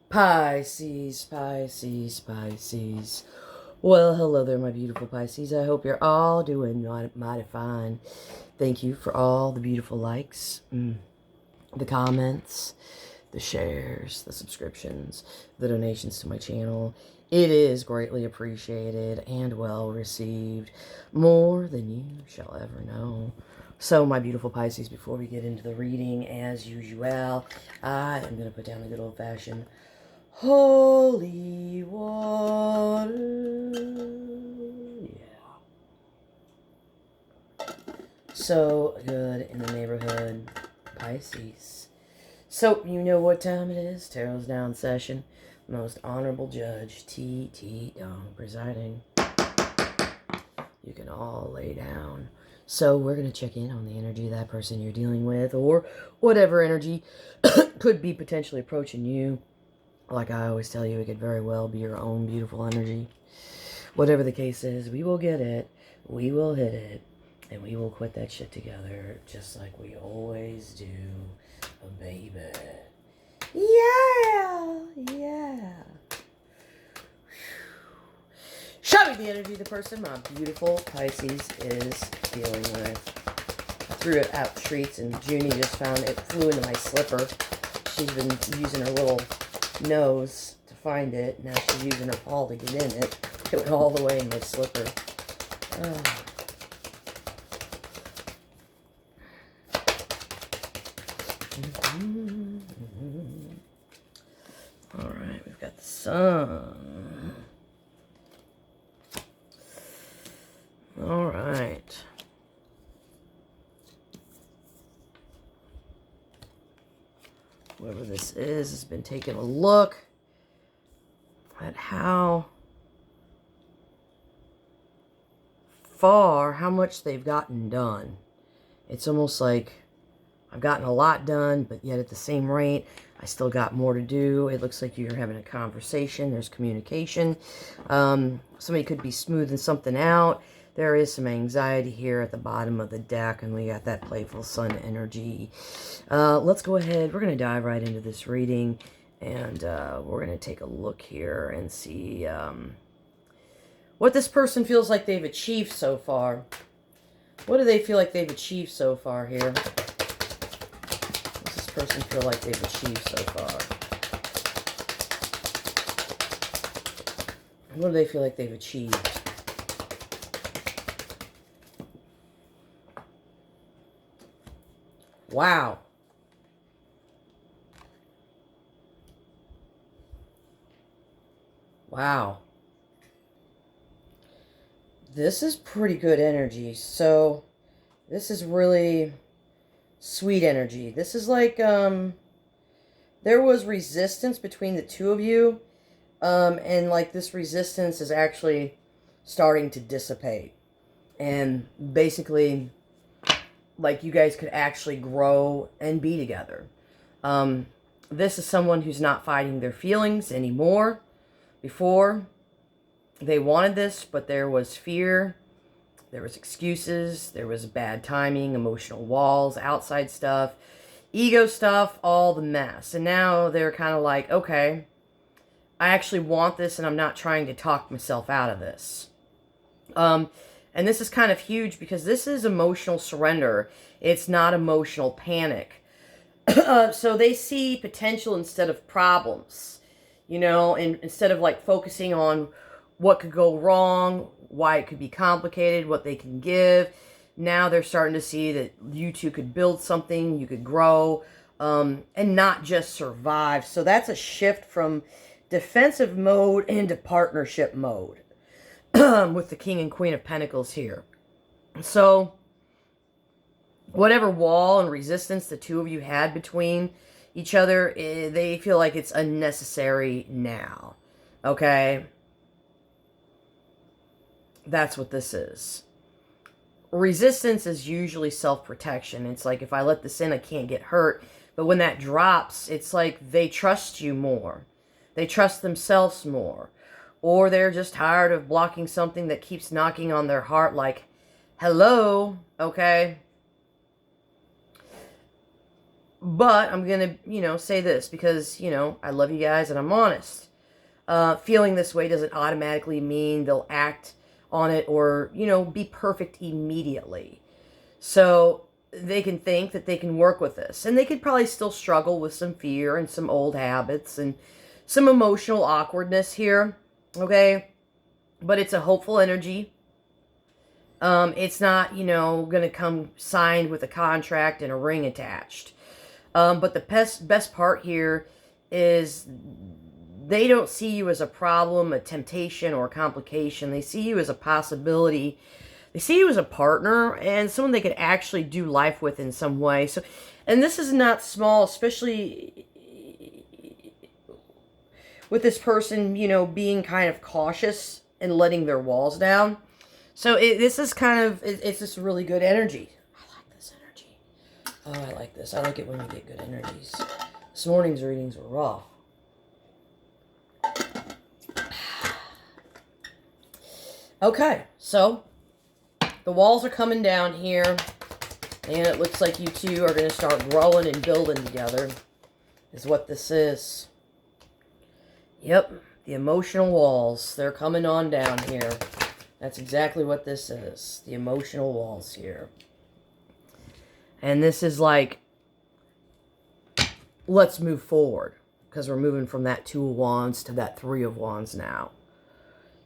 Pisces, Pisces, Pisces. Well, hello there, my beautiful Pisces. I hope you're all doing mighty fine. Thank you for all the beautiful likes, the comments, the shares, the subscriptions, the donations to my channel. It is greatly appreciated and well received, more than you shall ever know. So, my beautiful Pisces, before we get into the reading, as usual, I am going to put down a good old-fashioned holy water. Yeah. So good in the neighborhood, Pisces. So, you know what time it is. Tarot's down session. Most Honorable Judge T.T. Dong presiding. You can all lay down. So we're going to check in on the energy of that person you're dealing with, or whatever energy could be potentially approaching you. Like I always tell you, it could very well be your own beautiful energy. Whatever the case is, we will get it, we will hit it, and we will quit that shit together, just like we always do, baby. Yeah, yeah. Show me the energy of the person my beautiful Pisces is dealing with. I threw it out the streets, and Junie just found it, flew into my slipper. She's been using her little nose to find it. Now she's using her paw to get in it. It went all the way in my slipper. All right, we've got the sun. All right. Whoever this is has been taking a look at how much they've gotten done. It's almost like I've gotten a lot done, but yet at the same rate, I still got more to do. It looks like you're having a conversation. There's communication. Somebody could be smoothing something out. There is some anxiety here at the bottom of the deck, and we got that playful sun energy. Let's go ahead. We're going to dive right into this reading, and we're going to take a look here and see what this person feels like they've achieved so far. What do they feel like they've achieved so far here? What does this person feel like they've achieved so far? What do they feel like they've achieved? Wow. Wow. This is pretty good energy. So, this is really sweet energy. This is like, there was resistance between the two of you. And like this resistance is actually starting to dissipate. And basically, like you guys could actually grow and be together. This is someone who's not fighting their feelings anymore. Before, they wanted this, but there was fear, there was excuses, there was bad timing, emotional walls, outside stuff, ego stuff, all the mess. And now they're kind of like, okay, I actually want this, and I'm not trying to talk myself out of this. And this is kind of huge because this is emotional surrender. It's not emotional panic. So they see potential instead of problems, you know, and instead of like focusing on what could go wrong, why it could be complicated, what they can give. Now they're starting to see that you two could build something, you could grow, and not just survive. So that's a shift from defensive mode into partnership mode. With the King and Queen of Pentacles here. So, whatever wall and resistance the two of you had between each other, they feel like it's unnecessary now. Okay? That's what this is. Resistance is usually self-protection. It's like, if I let this in, I can't get hurt. But when that drops, it's like they trust you more. They trust themselves more. Or they're just tired of blocking something that keeps knocking on their heart like, hello, okay? But I'm going to, say this because, I love you guys and I'm honest. Feeling this way doesn't automatically mean they'll act on it or, be perfect immediately. So they can think that they can work with this. And they could probably still struggle with some fear and some old habits and some emotional awkwardness here. Okay? But it's a hopeful energy. It's not, going to come signed with a contract and a ring attached. But the best part here is they don't see you as a problem, a temptation, or a complication. They see you as a possibility. They see you as a partner and someone they could actually do life with in some way. So, and this is not small, especially with this person, being kind of cautious and letting their walls down. So this is kind of, it's just really good energy. I like this energy. Oh, I like this. I like it when we get good energies. This morning's readings were raw. Okay, so the walls are coming down here. And it looks like you two are going to start growing and building together. Is what this is. Yep, the emotional walls. They're coming on down here. That's exactly what this is. The emotional walls here. And this is like, let's move forward. Because we're moving from that 2 of Wands to that 3 of Wands now.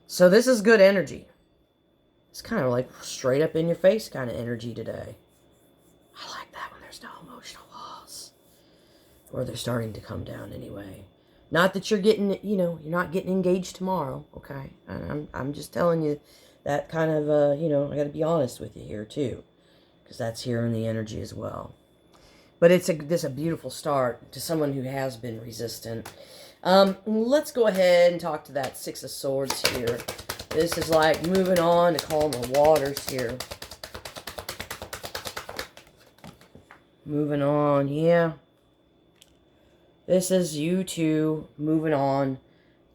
So this is good energy. It's kind of like straight up in your face kind of energy today. I like that when there's no emotional walls. Or they're starting to come down anyway. Not that you're getting, you're not getting engaged tomorrow, okay? I'm just telling you that kind of, I got to be honest with you here too. Because that's here in the energy as well. But this is a beautiful start to someone who has been resistant. Let's go ahead and talk to that 6 of Swords here. This is like moving on to calmer waters here. Moving on, yeah. This is you two moving on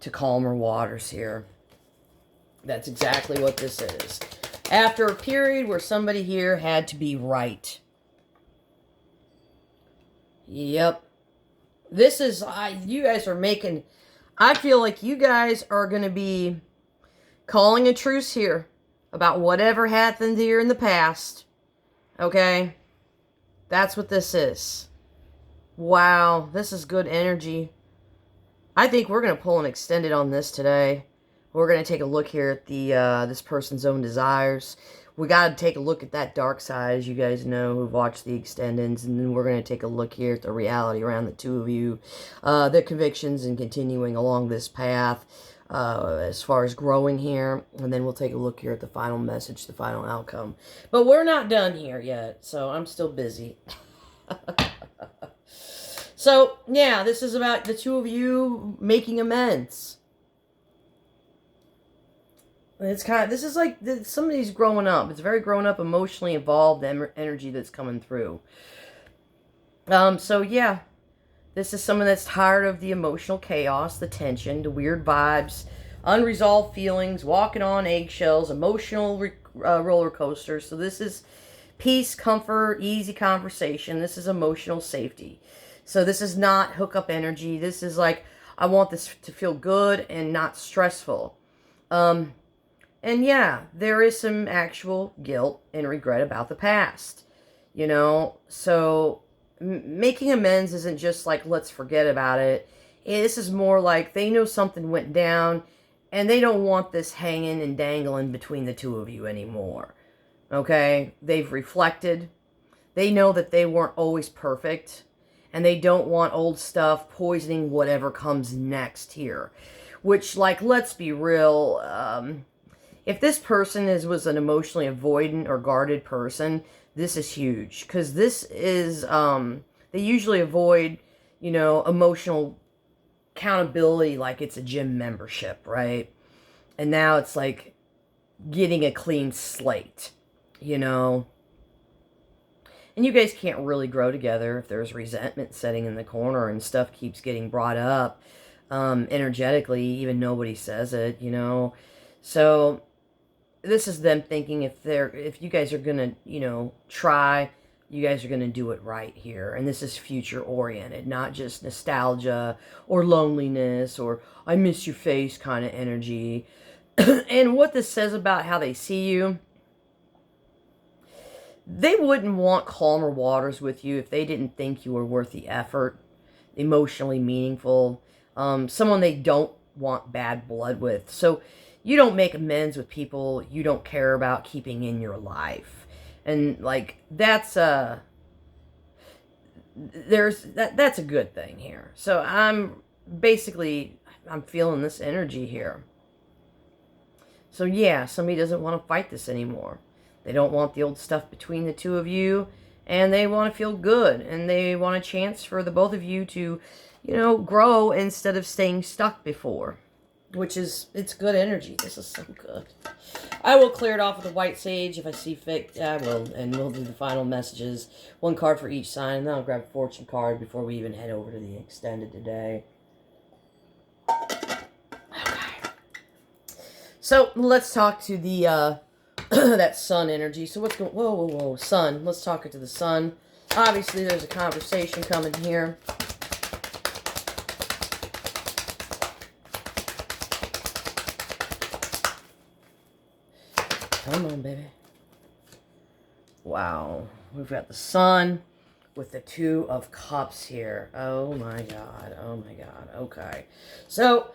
to calmer waters here. That's exactly what this is. After a period where somebody here had to be right. Yep. This is, you guys are making, I feel like you guys are going to be calling a truce here about whatever happened here in the past. Okay? That's what this is. Wow, this is good energy. I think we're going to pull an extended on this today. We're going to take a look here at the this person's own desires. We got to take a look at that dark side, as you guys know, who've watched the extendeds. And then we're going to take a look here at the reality around the 2 of you. Their convictions and continuing along this path as far as growing here. And then we'll take a look here at the final message, the final outcome. But we're not done here yet, so I'm still busy. So, yeah, this is about the 2 of you making amends. It's kind of, this is like somebody's growing up. It's very grown up, emotionally involved energy that's coming through. So, yeah, this is someone that's tired of the emotional chaos, the tension, the weird vibes, unresolved feelings, walking on eggshells, emotional roller coasters. So this is peace, comfort, easy conversation. This is emotional safety. So this is not hookup energy. This is like, I want this to feel good and not stressful. And yeah, there is some actual guilt and regret about the past. So making amends isn't just like, let's forget about it. This is more like they know something went down and they don't want this hanging and dangling between the 2 of you anymore. Okay? They've reflected. They know that they weren't always perfect. And they don't want old stuff poisoning whatever comes next here. Which, like, let's be real. If this person was an emotionally avoidant or guarded person, this is huge. Because this is, they usually avoid, emotional accountability like it's a gym membership, right? And now it's like getting a clean slate, And you guys can't really grow together if there's resentment sitting in the corner and stuff keeps getting brought up energetically, even nobody says it, So this is them thinking if you guys are going to, try you guys are going to do it right here. And this is future oriented, not just nostalgia or loneliness or I miss your face kind of energy. And what this says about how they see you, they wouldn't want calmer waters with you if they didn't think you were worth the effort, emotionally meaningful, someone they don't want bad blood with. So you don't make amends with people you don't care about keeping in your life. And like that's a good thing here. So I'm feeling this energy here. So yeah, somebody doesn't want to fight this anymore. They don't want the old stuff between the two of you, and they want to feel good, and they want a chance for the both of you to, grow instead of staying stuck before. It's good energy. This is so good. I will clear it off with the white sage if I see fit. I will, and we'll do the final messages. One card for each sign, and then I'll grab a fortune card before we even head over to the extended today. Okay. So let's talk to the that sun energy. So what's going? Whoa, sun. Let's talk to the sun. Obviously, there's a conversation coming here. Come on, baby. Wow. We've got the sun with the Two of Cups here. Oh, my God. Oh, my God. Okay. So,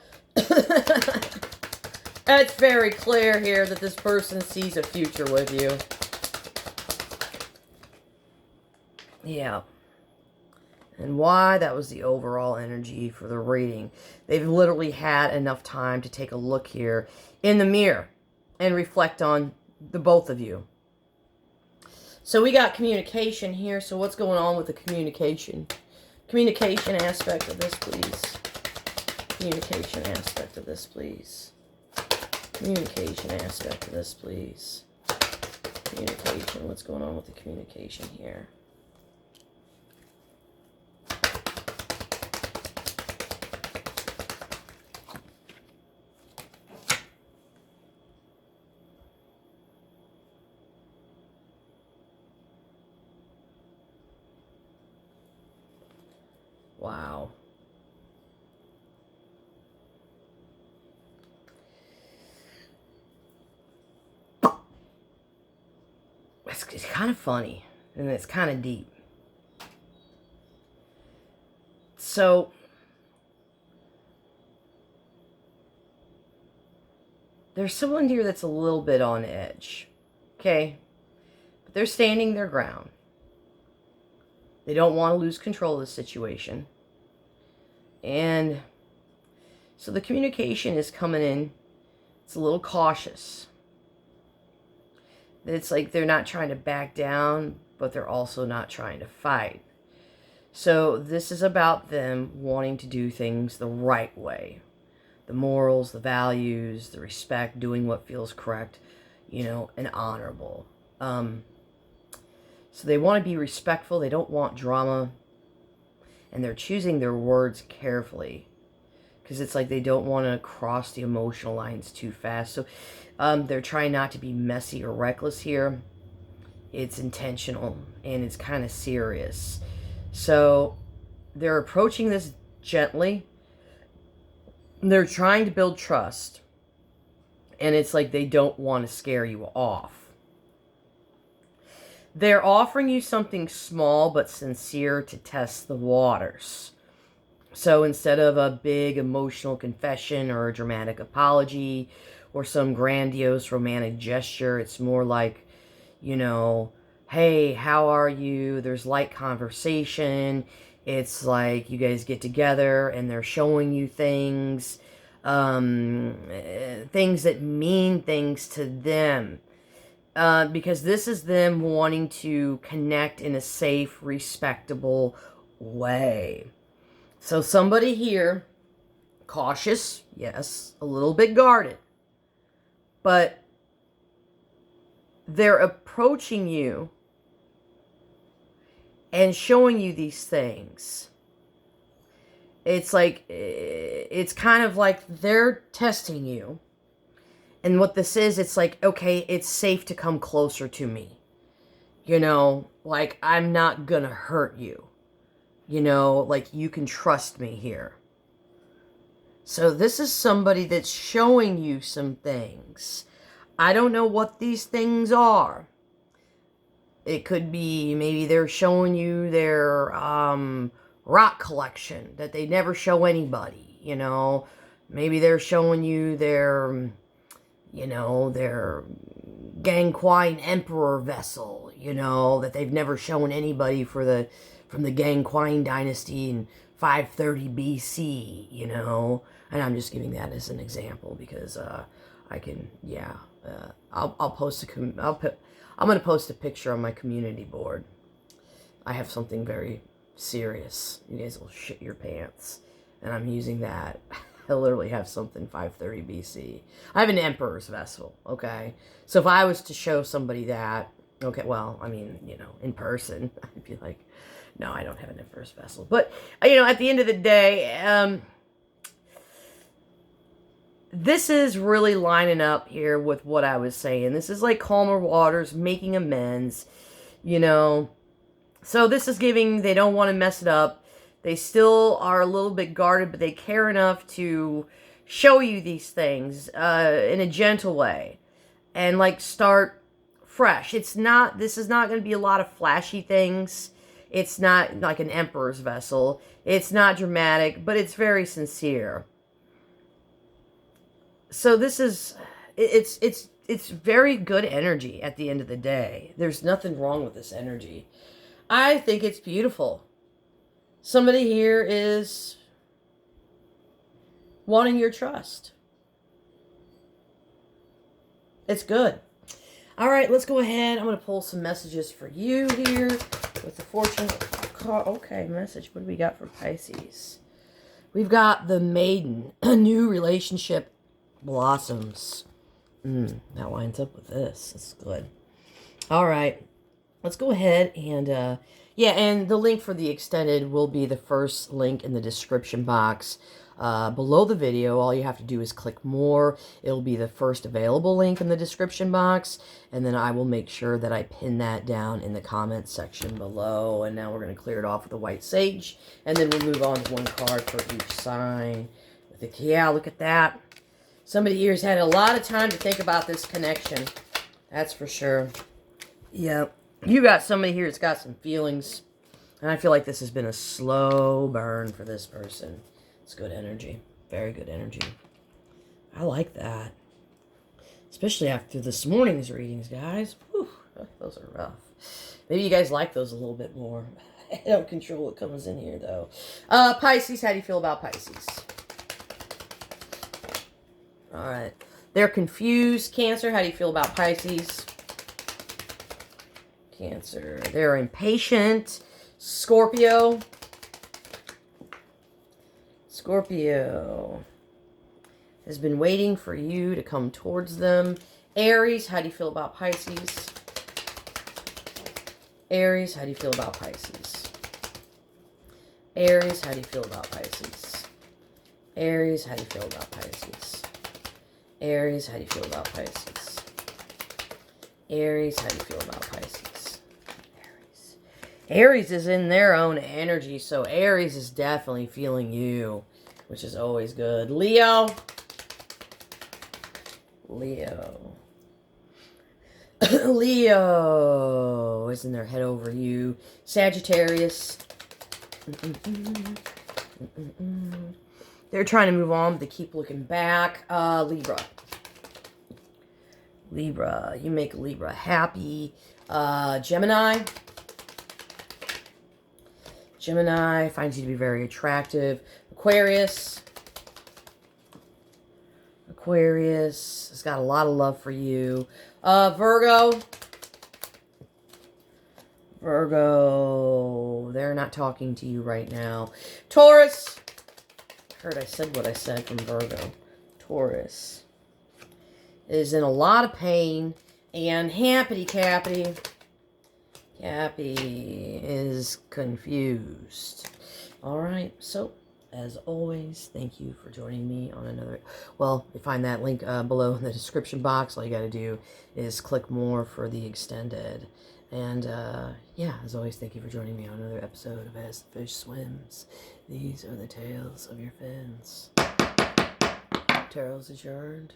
it's very clear here that this person sees a future with you. Yeah. And why? That was the overall energy for the reading. They've literally had enough time to take a look here in the mirror and reflect on the both of you. So we got communication here. So what's going on with the communication? Communication aspect of this, please. Communication aspect of this, please. Communication aspect of this, please. Communication. What's going on with the communication here? Wow. It's kind of funny, and it's kind of deep. So, there's someone here that's a little bit on edge, okay? But they're standing their ground. They don't want to lose control of the situation. And so the communication is coming in. It's a little cautious. It's like they're not trying to back down, but they're also not trying to fight. So this is about them wanting to do things the right way. The morals, the values, the respect, doing what feels correct, and honorable. So they want to be respectful. They don't want drama. And they're choosing their words carefully. Because it's like they don't want to cross the emotional lines too fast. So they're trying not to be messy or reckless here. It's intentional. And it's kind of serious. So they're approaching this gently. They're trying to build trust. And it's like they don't want to scare you off. They're offering you something small but sincere to test the waters. So instead of a big emotional confession or a dramatic apology or some grandiose romantic gesture, it's more like, hey, how are you? There's light conversation. It's like you guys get together and they're showing you things, things that mean things to them. Because this is them wanting to connect in a safe, respectable way. So somebody here, cautious, yes, a little bit guarded, but they're approaching you and showing you these things. It's like, it's kind of like they're testing you. And what this is, it's like, okay, it's safe to come closer to me. You know, like, I'm not gonna hurt you. You know, like, you can trust me here. So this is somebody that's showing you some things. I don't know what these things are. It could be maybe they're showing you their rock collection that they never show anybody, you know. Maybe they're showing you their, you know, their Gangquine Emperor vessel, you know, that they've never shown anybody from the Gangquine dynasty in 530 BC, you know. And I'm just giving that as an example because I can, yeah. I'll post I'm going to post a picture on my community board. I have something very serious. You guys will shit your pants. And I'm using that. I literally have something 530 BC. I have an emperor's vessel, okay? So if I was to show somebody that, okay, well, I mean, you know, in person, I'd be like, no, I don't have an emperor's vessel. But, you know, at the end of the day, this is really lining up here with what I was saying. This is like calmer waters, making amends, you know. So this is giving, they don't want to mess it up. They still are a little bit guarded, but they care enough to show you these things in a gentle way. And like start fresh. This is not going to be a lot of flashy things. It's not like an emperor's vessel. It's not dramatic, but it's very sincere. So this is, it's very good energy at the end of the day. There's nothing wrong with this energy. I think it's beautiful. Somebody here is wanting your trust. It's good. All right, let's go ahead. I'm going to pull some messages for you here with the fortune card. Okay, message. What do we got for Pisces? We've got the Maiden, a new relationship blossoms. That lines up with this. That's good. All right. Let's go ahead and, yeah, and the link for the extended will be the first link in the description box below the video. All you have to do is click more. It'll be the first available link in the description box, and then I will make sure that I pin that down in the comments section below. And now we're going to clear it off with the white sage, and then we'll move on to one card for each sign. Yeah, look at that. Somebody here's had a lot of time to think about this connection. That's for sure. Yep. You got somebody here that's got some feelings. And I feel like this has been a slow burn for this person. It's good energy. Very good energy. I like that. Especially after this morning's readings, guys. Whew, those are rough. Maybe you guys like those a little bit more. I don't control what comes in here, though. Pisces, how do you feel about Pisces? All right. They're confused. Cancer, how do you feel about Pisces? Cancer. They're impatient. Scorpio. Scorpio has been waiting for you to come towards them. Aries, how do you feel about Pisces? Aries, how do you feel about Pisces? Aries, how do you feel about Pisces? Aries, how do you feel about Pisces? Aries, how do you feel about Pisces? Aries, how do you feel about Pisces? Aries. Aries is in their own energy, so Aries is definitely feeling you, which is always good. Leo. Leo. Leo is in their head over you. Sagittarius. They're trying to move on, but they keep looking back. Libra. Libra. You make Libra happy. Gemini. Gemini finds you to be very attractive. Aquarius. Aquarius has got a lot of love for you. Virgo. Virgo. They're not talking to you right now. Taurus. Heard I said what I said from Virgo. Taurus is in a lot of pain, and Happy Cappy is confused. All right, so as always, thank you for joining me on another. Well, you find that link below in the description box. All you got to do is click more for the extended, And, yeah, as always, thank you for joining me on another episode of As the Fish Swims. These are the tales of your fins. Tarot's adjourned.